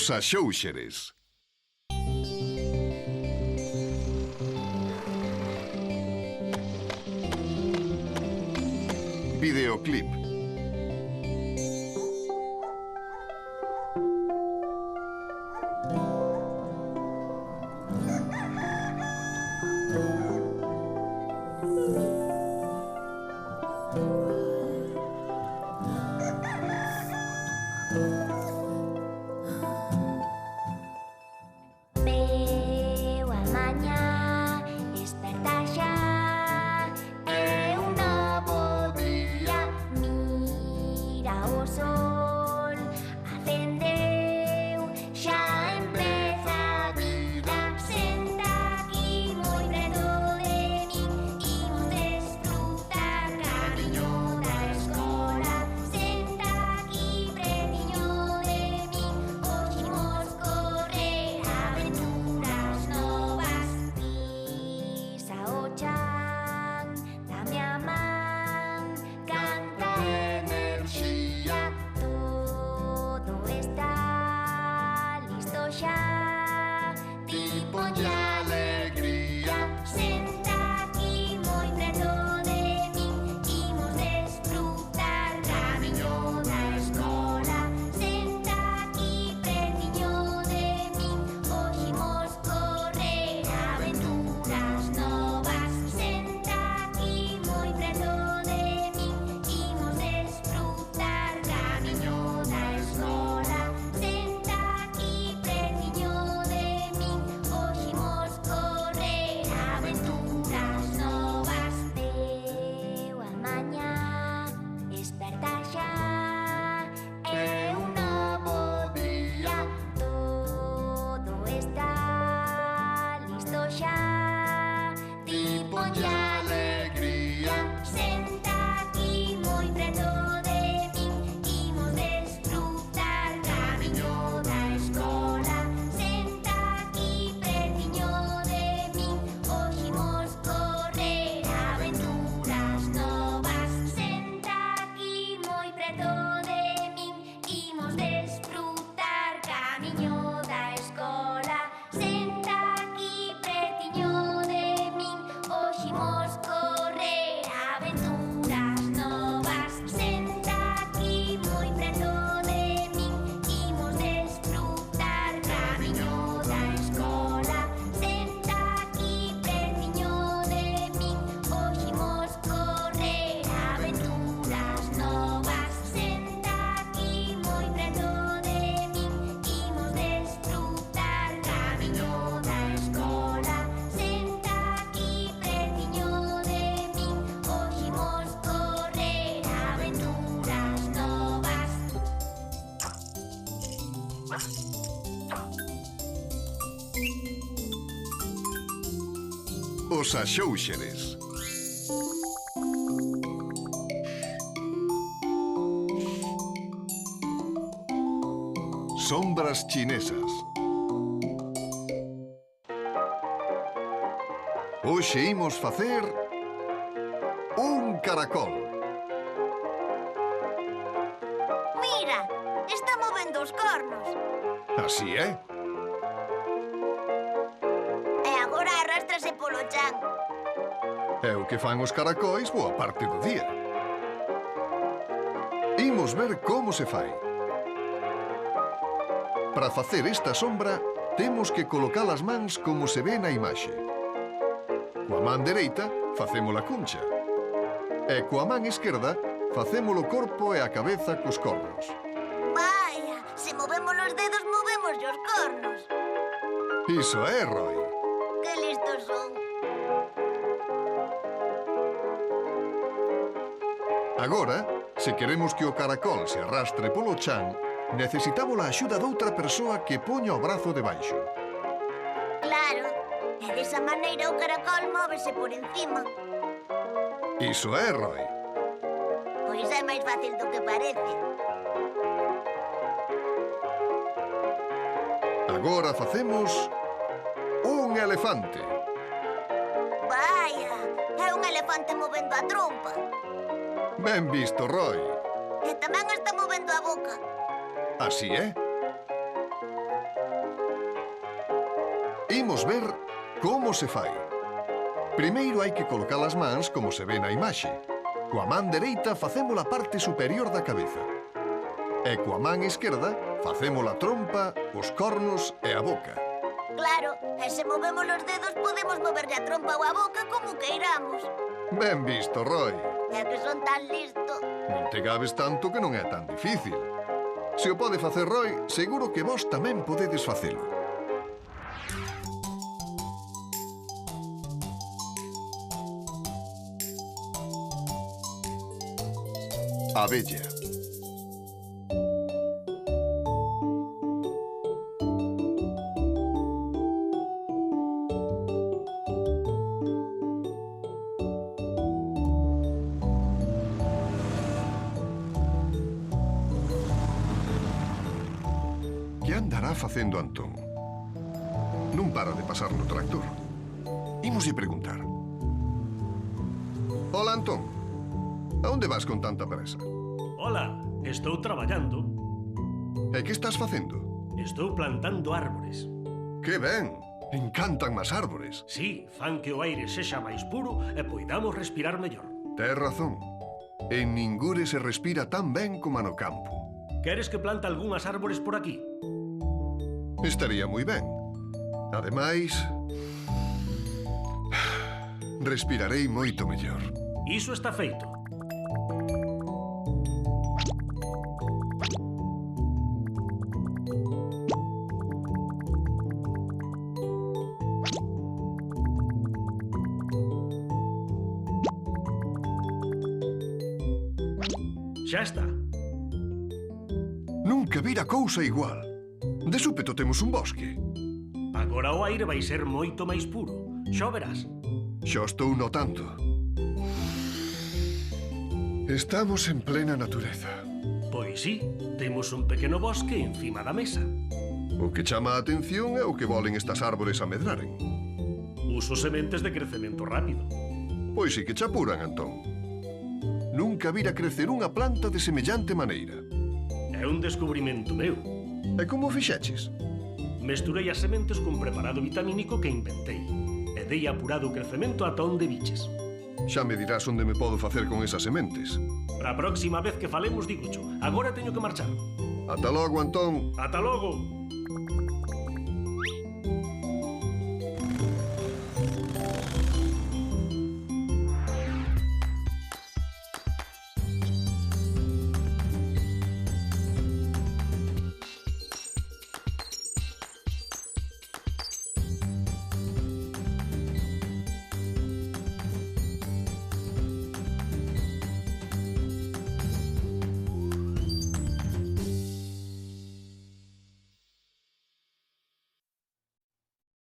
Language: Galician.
Os Axóuxeres. Videoclip. Veo a mañá despertar xa. É un novo día. Mira o sol, acendeu, xa empeza a vida. Senta aquí moi preto de min, imos desfrutar camiño da escola. Senta aquí pretiño de min, hoxe imos correr aventuras novas. Pisa o chan, dame a man, canta enerxía. Todo está listo xa, ti ponlle alegría. Senta aquí moi preto de min, imos desfrutar camiño da escola. Senta aquí pretiño de min, hoxe imos correr aventuras novas. Senta aquí moi preto de min, imos desfrutar camiño da escola. Senta aquí pretiño de min, hoxe imos correr aventuras novas. Veo a mañá despertar xa. É un novo día. Todo está listo xa, ti ponlle alegría. Senta aquí moi preto de min, imos desfrutar camiño da escola. Senta aquí pretiño de min, hoxe imos correr aventuras novas. Senta aquí moi preto de min, imos desfrutar camiño da escola. Senta aquí pretiño de min, hoxe imos correr aventuras novas. Senta aquí moi preto de min, imos desfrutar camiño da escola. Senta aquí pretiño de min, hoxe imos correr aventuras novas. Senta aquí moi preto de min, imos desfrutar camiño da escola. Senta aquí pretiño de min, hoxe imos correr aventuras novas. Os Axóuxeres. Sombras chinesas. Hoxe imos facer un caracol. Mira, está movendo os cornos. Así é? E agora arrástrase polo chan. É o que fan os caracois boa parte do día. Imos ver como se fai. Para facer esta sombra, temos que colocar as mans como se ve na imaxe. Coa man dereita, facemos a cuncha. E coa man esquerda, facemos o corpo e a cabeza cos cornos. Vaya, se movemos os dedos, movemos os cornos. Iso é, Roy. Que listos son. Agora, se queremos que o caracol se arrastre polo chan, necesitamos a axuda doutra persoa que poña o brazo debaixo. Claro, e desa maneira o caracol móvese por encima. Iso é, Roy. Pois é máis fácil do que parece. Agora facemos un elefante. Vaya, é un elefante movendo a trompa. Ben visto, Roy. E tamén está movendo a boca. Así é. Imos ver como se fai. Primeiro hai que colocar as mans como se ve na imaxe. Coa man dereita facemos a parte superior da cabeza. E coa man esquerda facemos a trompa, os cornos e a boca. Claro, e se movemos os dedos podemos moverlle a trompa ou a boca como queiramos. Ben visto, Roy. É que son tan listo. Non te gabes tanto que non é tan difícil. Se o pode facer Roy, seguro que vos tamén podedes facelo. Abella. Que andará facendo Antón? Non para de pasar no tractor. Imoslle preguntar. Hola, Antón. A onde vas con tanta presa? Hola, estou traballando. E que estás facendo? Estou plantando árbores. Que ben! Encantan as árbores. Sí, fan que o aire sexa máis puro e poidamos respirar mellor. Tes razón. En ningure se respira tan ben como no campo. Queres que plante algunhas árbores por aquí? Estaría moi ben. Ademais, respirarei moito mellor. Iso está feito. Xa está. Nunca vira cousa igual. De súpeto temos un bosque. Agora o aire vai ser moito máis puro. Xa o verás. Xa estou notando. Estamos en plena natureza. Pois sí, temos un pequeno bosque encima da mesa. O que chama a atención é o que volen estas árbores a medraren. Uso sementes de crecemento rápido. Pois sí que che apuran, Antón. Nunca vira crecer unha planta de semellante maneira. É un descubrimento meu. E como o fixeches? Mesturei as sementes cun preparado vitamínico que inventei e dei apurado o crecemento ata onde viches. Xa me dirás onde me podo facer con esas sementes. Para a próxima vez que falemos, digocho. Agora teño que marchar. Ata logo, Antón. Ata logo!